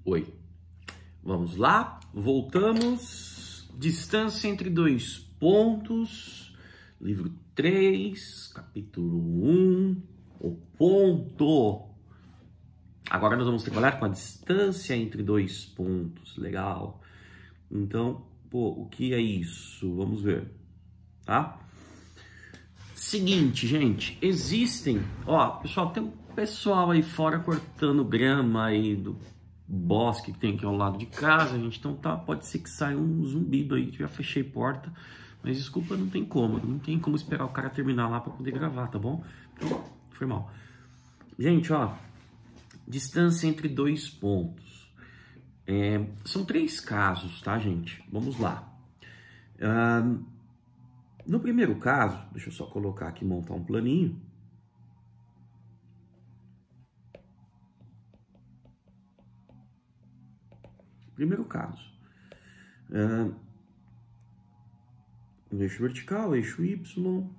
Oi. Vamos lá, voltamos. Distância entre dois pontos. Livro 3, capítulo 1. O ponto. Agora nós vamos trabalhar com a distância entre dois pontos. Legal. Então, o que é isso? Vamos ver, tá? Seguinte, gente, existem... Ó, pessoal, tem um pessoal aí fora cortando grama aí do bosque que tem aqui ao lado de casa, gente. Então tá, pode ser que saia um zumbido aí, que já fechei porta. Mas desculpa, não tem como esperar o cara terminar lá para poder gravar, tá bom? Então, foi mal. Gente, ó, distância entre dois pontos. São 3 casos, tá, gente? Vamos lá. No primeiro caso, deixa eu só colocar aqui, montar um planinho. Primeiro caso. Um eixo vertical, eixo Y,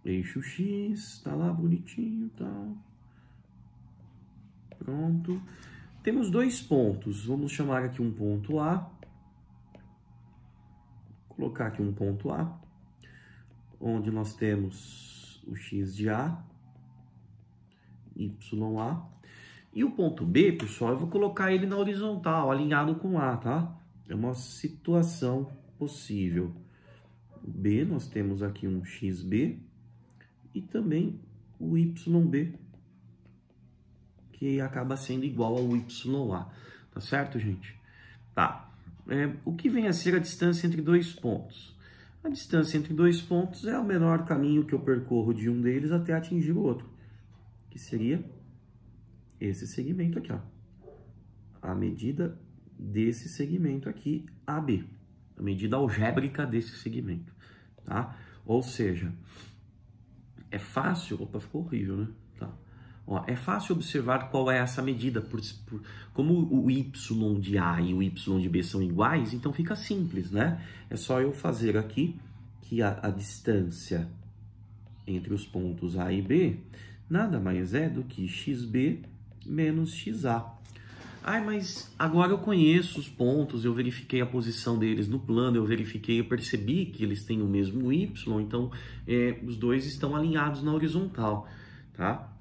eixo X, tá lá bonitinho, tá? Pronto. Temos 2 pontos, vamos chamar aqui um ponto A. Vou colocar aqui um ponto A, onde nós temos o X de A, YA. E o ponto B, pessoal, eu vou colocar ele na horizontal, alinhado com A, tá? É uma situação possível. B, nós temos aqui um XB e também o YB, que acaba sendo igual ao YA, tá certo, gente? Tá. O que vem a ser a distância entre dois pontos? A distância entre dois pontos é o menor caminho que eu percorro de um deles até atingir o outro, que seria esse segmento aqui, ó. A medida desse segmento aqui, AB. A medida algébrica desse segmento, tá? Ou seja, é fácil... Opa, ficou horrível, né? Tá. Ó, é fácil observar qual é essa medida. Como o Y de A e o Y de B são iguais, então fica simples, né? É só eu fazer aqui que a distância entre os pontos A e B nada mais é do que XB menos XA. Ai, mas agora eu conheço os pontos, eu verifiquei a posição deles no plano, eu percebi que eles têm o mesmo Y, então os dois estão alinhados na horizontal, tá?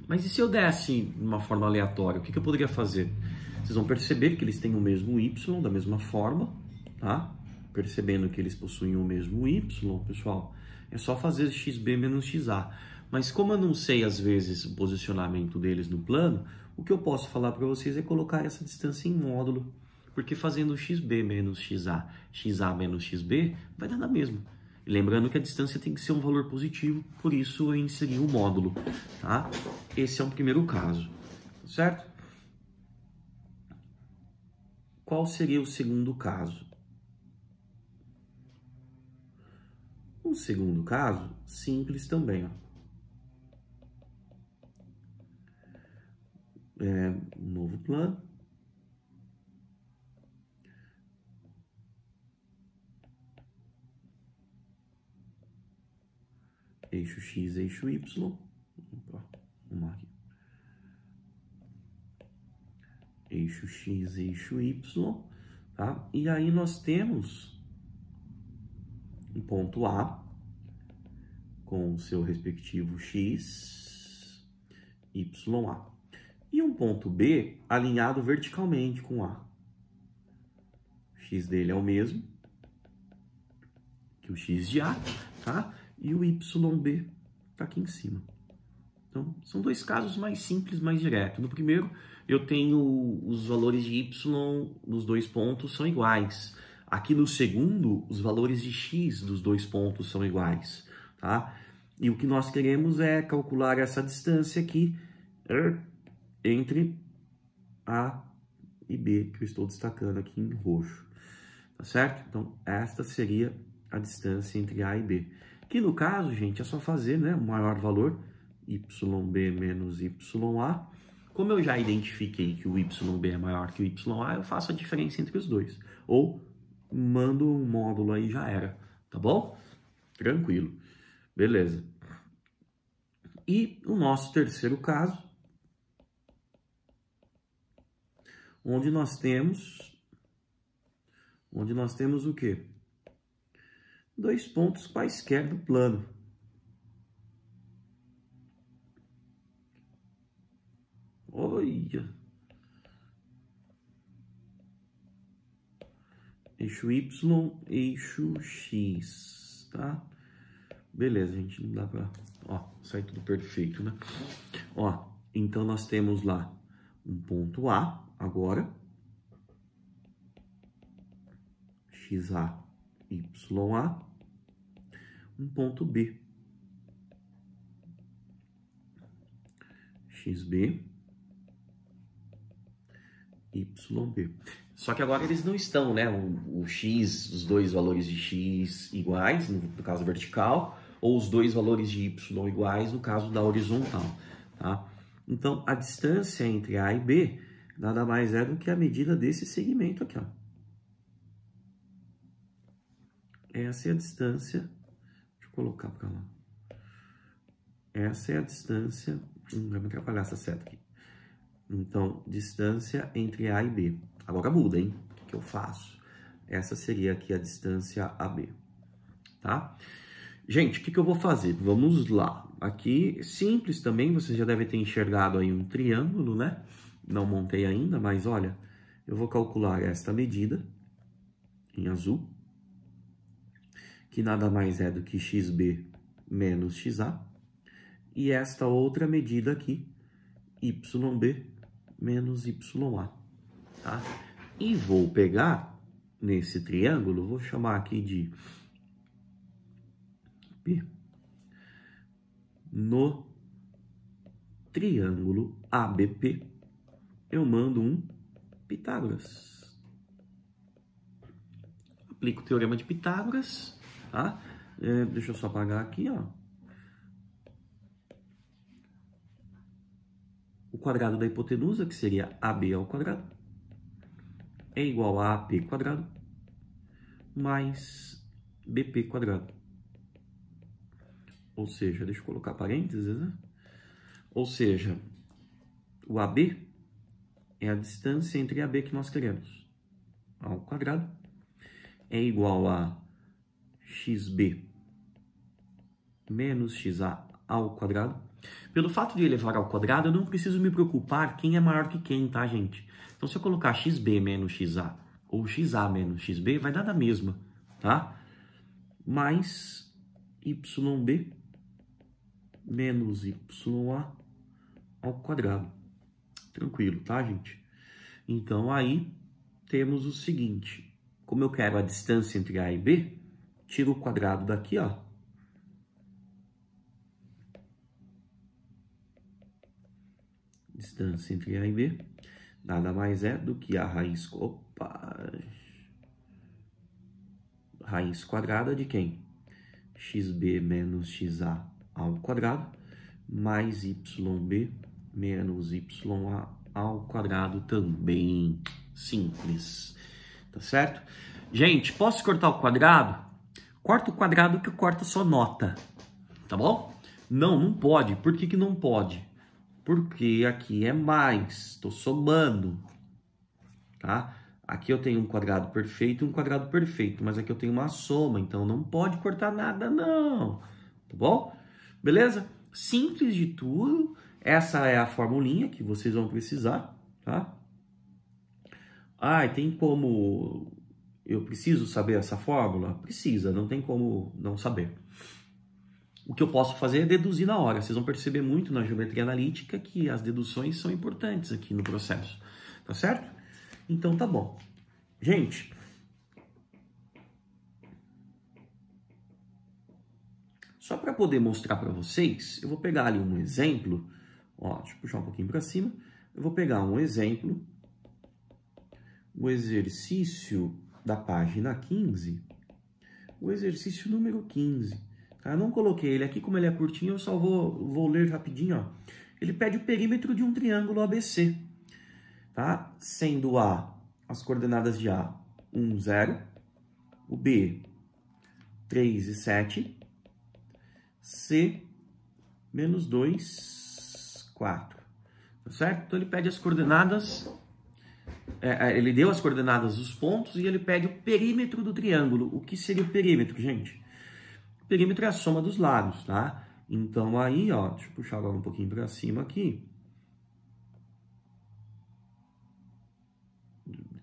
Mas e se eu desse de uma forma aleatória, o que eu poderia fazer? Vocês vão perceber que eles têm o mesmo Y da mesma forma, tá? Percebendo que eles possuem o mesmo Y, pessoal, é só fazer XB menos XA. Mas como eu não sei, às vezes, o posicionamento deles no plano, o que eu posso falar para vocês é colocar essa distância em módulo. Porque fazendo XB menos XA, XA menos XB, vai dar na mesma. E lembrando que a distância tem que ser um valor positivo, por isso eu inseri o módulo, tá? Esse é o primeiro caso, certo? Qual seria o segundo caso? O segundo caso, simples também, ó. Um novo plano. Eixo X, eixo Y. Opa, vamos aqui. Eixo X, eixo Y, tá? E aí nós temos um ponto A com o seu respectivo X, YA. E um ponto B alinhado verticalmente com A. O X dele é o mesmo que o X de A, tá? E o YB tá aqui em cima. Então, são 2 casos mais simples, mais direto. No primeiro, eu tenho os valores de Y nos 2 pontos são iguais. Aqui no segundo, os valores de X dos 2 pontos são iguais, tá? E o que nós queremos é calcular essa distância aqui entre A e B, que eu estou destacando aqui em roxo, tá certo? Então, esta seria a distância entre A e B. Que no caso, gente, é só fazer, né, o maior valor, YB menos YA. Como eu já identifiquei que o YB é maior que o YA, eu faço a diferença entre os dois. Ou mando um módulo aí, já era, tá bom? Tranquilo. Beleza. E o nosso terceiro caso onde nós temos o quê? 2 pontos quaisquer do plano. Olha! Eixo Y, eixo X, tá? Beleza, gente, não dá pra... Ó, sai tudo perfeito, né? Ó, então nós temos lá um ponto A, agora. XA, YA. Um ponto B. XB, YB. Só que agora eles não estão, né? O X, os 2 valores de X iguais, no caso vertical, ou os 2 valores de Y iguais, no caso da horizontal, tá? Então, a distância entre A e B nada mais é do que a medida desse segmento aqui, ó. Essa é a distância... Deixa eu colocar para lá. Essa é a distância... vai me atrapalhar essa seta aqui. Então, distância entre A e B. Agora muda, hein? O que eu faço? Essa seria aqui a distância AB, tá? Gente, o que eu vou fazer? Vamos lá. Aqui, simples também, vocês já devem ter enxergado aí um triângulo, né? Não montei ainda, mas olha, eu vou calcular esta medida, em azul, que nada mais é do que XB menos XA, e esta outra medida aqui, YB menos YA, tá? E vou pegar nesse triângulo, vou chamar aqui de P. No triângulo ABP, eu mando um Pitágoras. Aplico o teorema de Pitágoras, tá? Deixa eu só apagar aqui, ó. O quadrado da hipotenusa, que seria AB ao quadrado, é igual a AP quadrado mais BP quadrado. Ou seja, deixa eu colocar parênteses, né? Ou seja, o AB é a distância entre AB que nós queremos ao quadrado, é igual a XB menos XA ao quadrado. Pelo fato de elevar ao quadrado, eu não preciso me preocupar quem é maior que quem, tá, gente? Então, se eu colocar XB menos XA ou XA menos XB, vai dar na mesma, tá? Mais YB menos YA ao quadrado. Tranquilo, tá, gente? Então, aí temos o seguinte. Como eu quero a distância entre A e B, tiro o quadrado daqui, ó. Distância entre A e B nada mais é do que a raiz quadrada de quem? XB menos XA ao quadrado mais YB menos YA ao quadrado também. Simples. Tá certo? Gente, posso cortar o quadrado? Corta o quadrado que eu corto só nota. Tá bom? Não, não pode. Por que que não pode? Porque aqui é mais, estou somando, tá? Aqui eu tenho um quadrado perfeito e um quadrado perfeito, mas aqui eu tenho uma soma, então não pode cortar nada não, tá bom? Beleza? Simples de tudo, essa é a formulinha que vocês vão precisar, tá? Ah, e tem como... Eu preciso saber essa fórmula? Precisa, não tem como não saber. O que eu posso fazer é deduzir na hora. Vocês vão perceber muito na geometria analítica que as deduções são importantes aqui no processo. Tá certo? Então tá bom. Gente, só para poder mostrar para vocês, eu vou pegar ali um exemplo. Ó, deixa eu puxar um pouquinho para cima. Eu vou pegar um exemplo. O exercício da página 15. O exercício número 15. Eu não coloquei ele aqui, como ele é curtinho, eu só vou ler rapidinho, ó. Ele pede o perímetro de um triângulo ABC, tá? Sendo as coordenadas de A, 1, 0, o B, 3 e 7, C, menos 2, 4, tá certo? Então, ele pede as coordenadas ele deu as coordenadas dos pontos e ele pede o perímetro do triângulo. O que seria o perímetro, gente? O perímetro é a soma dos lados, tá? Então aí, ó, deixa eu puxar agora um pouquinho para cima aqui.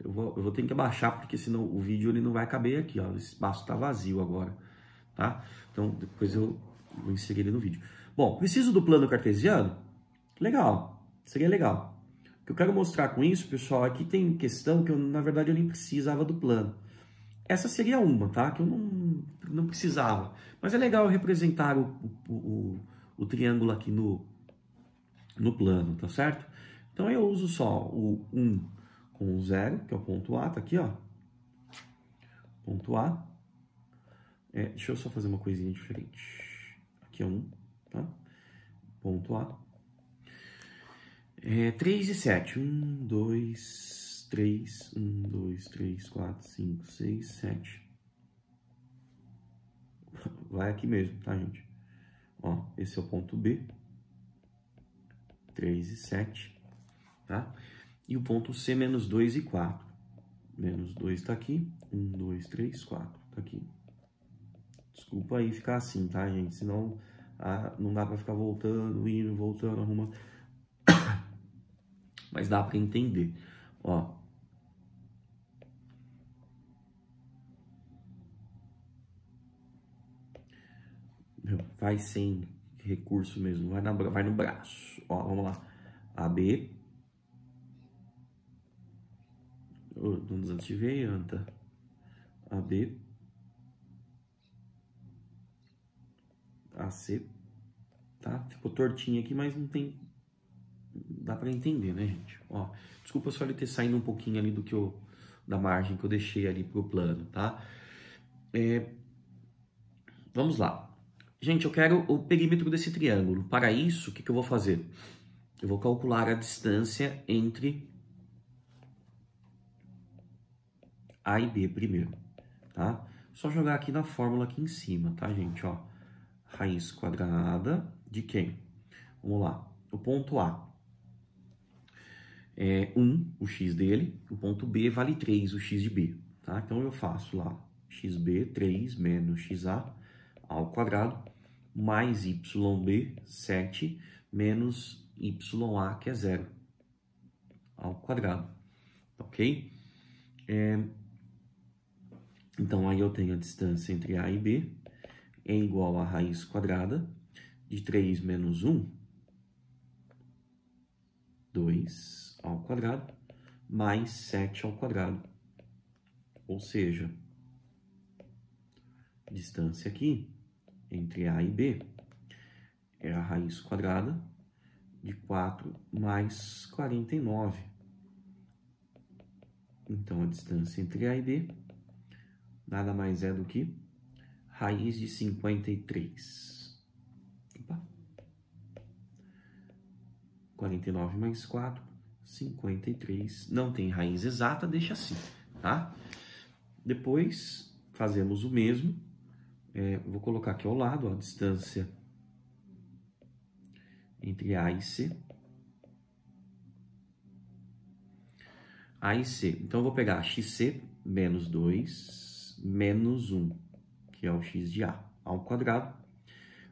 Eu vou ter que abaixar, porque senão o vídeo ele não vai caber aqui, ó. Esse espaço está vazio agora, tá? Então depois eu vou inserir ele no vídeo. Bom, preciso do plano cartesiano? Legal, seria legal. O que eu quero mostrar com isso, pessoal, aqui tem questão que na verdade eu nem precisava do plano. Essa seria uma, tá? Que eu não precisava. Mas é legal representar o triângulo aqui no plano, tá certo? Então eu uso só o 1 com o 0, que é o ponto A, tá aqui, ó. Ponto A. Deixa eu só fazer uma coisinha diferente. Aqui é 1, tá? Ponto A. 3 e 7. 1, 2, 3. 1, 2, 3, 4, 5, 6, 7. Vai aqui mesmo, tá, gente? Ó, esse é o ponto B. 3 e 7, tá? E o ponto C, menos 2 e 4. Menos 2 tá aqui. 1, 2, 3, 4 tá aqui. Desculpa aí ficar assim, tá, gente? Senão não dá pra ficar voltando, indo, voltando, arrumando. Mas dá pra entender. Ó. Vai sem recurso mesmo. Vai no braço. Ó, vamos lá. AB. Não desativei, anta. AB. AC. Tá? Ficou tortinho aqui, mas não tem... Dá pra entender, né, gente? Ó, desculpa só ele ter saído um pouquinho ali da margem que eu deixei ali pro plano, tá? Vamos lá. Gente, eu quero o perímetro desse triângulo. Para isso, o que eu vou fazer? Eu vou calcular a distância entre A e B primeiro, tá? Só jogar aqui na fórmula aqui em cima, tá, gente? Ó, raiz quadrada de quem? Vamos lá. O ponto A é 1, o x dele. O ponto B vale 3, o x de B, tá? Então eu faço lá xb, 3 menos xa ao quadrado, mais yb, 7, menos ya, que é 0, ao quadrado, ok? Então, aí eu tenho a distância entre A e B é igual a raiz quadrada de 3 menos 1, 2 ao quadrado, mais 7 ao quadrado. Ou seja, distância aqui entre A e B é a raiz quadrada de 4 mais 49. Então, a distância entre A e B nada mais é do que raiz de 53. Opa. 49 mais 4, 53. Não tem raiz exata, deixa assim, tá? Depois, fazemos o mesmo. Vou colocar aqui ao lado, ó, a distância entre A e C. A e C. Então, eu vou pegar xc menos 2 menos 1, que é o x de A, ao quadrado,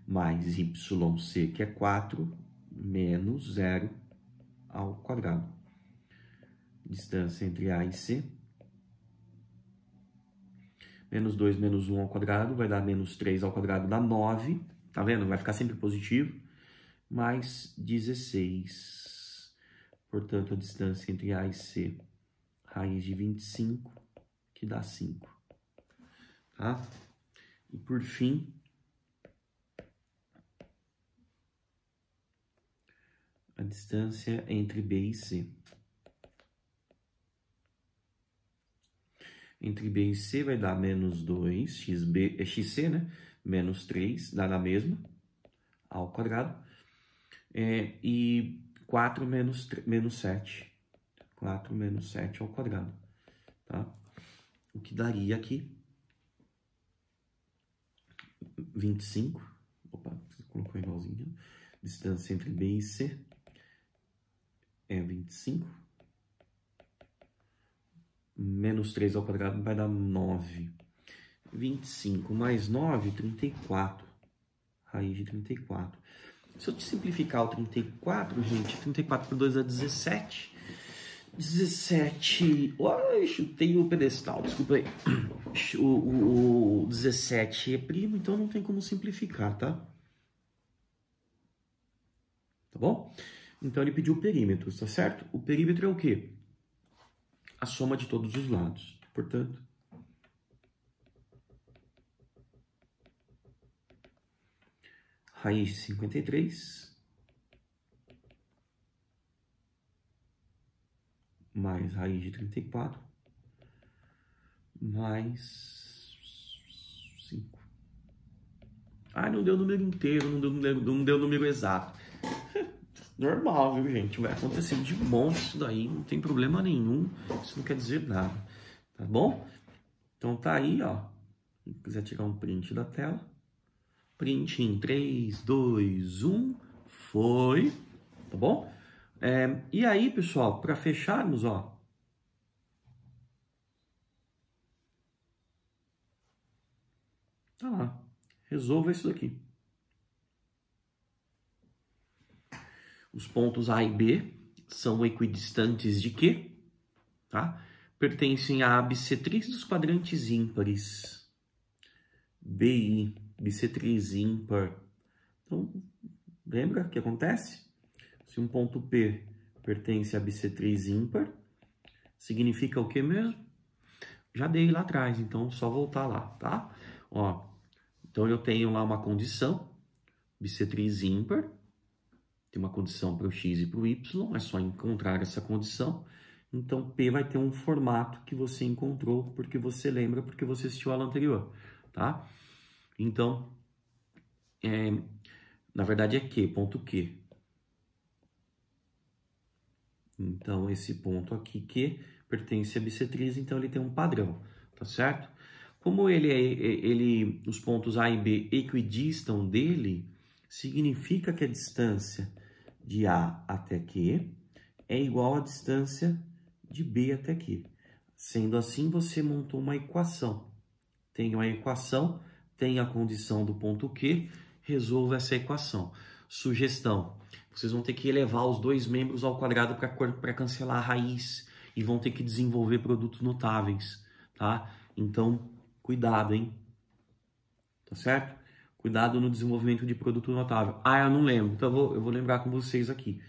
mais yc, que é 4, menos 0 ao quadrado. Distância entre A e C. Menos 2 menos 1 ao quadrado vai dar menos 3 ao quadrado, dá 9. Tá vendo? Vai ficar sempre positivo. Mais 16. Portanto, a distância entre A e C, raiz de 25, que dá 5. Tá? E por fim, a distância entre B e C. Entre B e C vai dar menos 2, xc, né? Menos 3, dá na mesma, ao quadrado. E 4 menos 7. 4 menos 7 ao quadrado, tá? O que daria aqui 25. Opa, você colocou igualzinho. Distância entre B e C é 25. Menos 3 ao quadrado vai dar 9. 25 mais 9, 34. Raiz de 34. Se eu te simplificar o 34, gente, 34 por 2 é 17. 17... Ai, chutei o pedestal, desculpa aí. O 17 é primo, então não tem como simplificar, tá? Tá bom? Então ele pediu o perímetro, tá certo? O perímetro é o quê? A soma de todos os lados. Portanto, raiz de 53 mais raiz de 34 mais 5. Ah, não deu o número inteiro, não deu o número exato. Normal, viu, gente? Vai acontecer de monte isso daí, não tem problema nenhum. Isso não quer dizer nada, tá bom? Então tá aí, ó. Se quiser tirar um print da tela. Print em 3, 2, 1. Foi, tá bom? E aí, pessoal, para fecharmos, ó. Tá lá. Resolva isso daqui. Os pontos A e B são equidistantes de quê? Tá? Pertencem à bissetriz dos quadrantes ímpares. BI, bissetriz ímpar. Então, lembra o que acontece? Se um ponto P pertence à bissetriz ímpar, significa o que mesmo? Já dei lá atrás, então só voltar lá, tá? Ó, então eu tenho lá uma condição, bissetriz ímpar, tem uma condição para o x e para o y, é só encontrar essa condição. Então P vai ter um formato que você encontrou, porque você lembra, porque você assistiu a aula anterior, tá? Então, na verdade é Q, ponto Q. Então, esse ponto aqui, Q, pertence à bissetriz, então ele tem um padrão, tá certo? Como os pontos A e B equidistam dele, significa que a distância de A até Q é igual à distância de B até Q. Sendo assim, você montou uma equação. Tem uma equação, tem a condição do ponto Q, resolva essa equação. Sugestão, vocês vão ter que elevar os dois membros ao quadrado para cancelar a raiz e vão ter que desenvolver produtos notáveis, tá? Então, cuidado, hein? Tá certo? Cuidado no desenvolvimento de produto notável. Ah, eu não lembro, então eu vou lembrar com vocês aqui,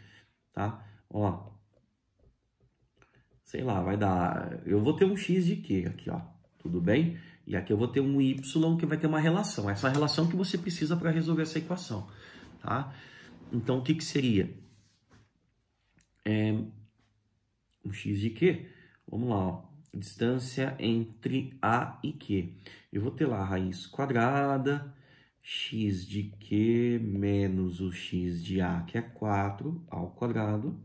tá? Ó, sei lá, vai dar... Eu vou ter um x de Q aqui, ó, tudo bem? E aqui eu vou ter um y que vai ter uma relação. Essa relação que você precisa para resolver essa equação, tá? Então, o que que seria? Um x de Q. Vamos lá, ó. Distância entre A e Q. Eu vou ter lá a raiz quadrada, x de Q menos o x de A, que é 4 ao quadrado,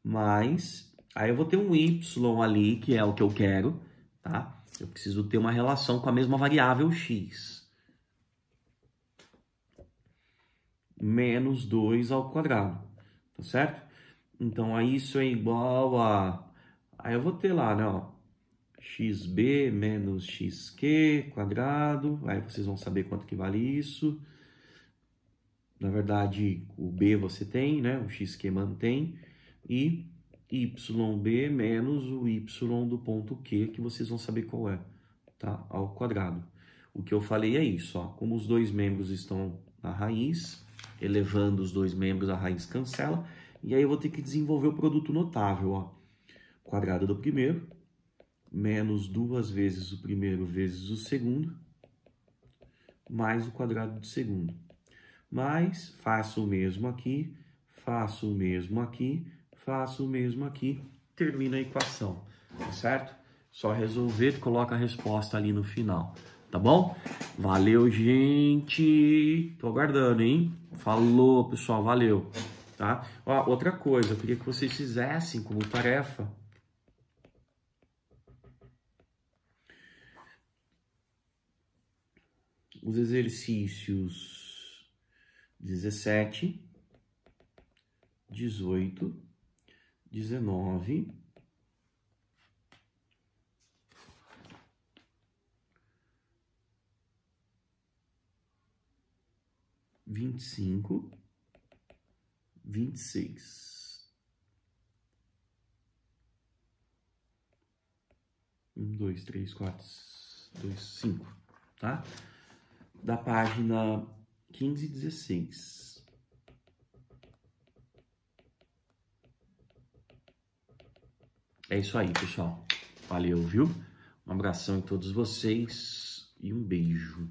mais... Aí eu vou ter um y ali, que é o que eu quero, tá? Eu preciso ter uma relação com a mesma variável x. Menos 2 ao quadrado, tá certo? Então, aí isso é igual a... Aí eu vou ter lá, né, ó, xb menos xq quadrado. Aí vocês vão saber quanto que vale isso. Na verdade, o b você tem, né? O xq mantém. E yb menos o y do ponto q, que vocês vão saber qual é, tá? Ao quadrado. O que eu falei é isso, ó. Como os dois membros estão na raiz, elevando os dois membros, a raiz cancela. E aí eu vou ter que desenvolver o produto notável, ó. Quadrado do primeiro, menos 2 vezes o primeiro vezes o segundo, mais o quadrado do segundo. Mas faço o mesmo aqui, faço o mesmo aqui, faço o mesmo aqui, termina a equação, tá certo? Só resolver, coloca a resposta ali no final, tá bom? Valeu, gente! Tô aguardando, hein? Falou, pessoal, valeu, tá? Ó, outra coisa, eu queria que vocês fizessem como tarefa os exercícios 17, 18, 19 25, 26. 1, 2, 3, 4, 2, 5, tá? Da página 15 e 16. É isso aí, pessoal. Valeu, viu? Um abração em todos vocês e um beijo.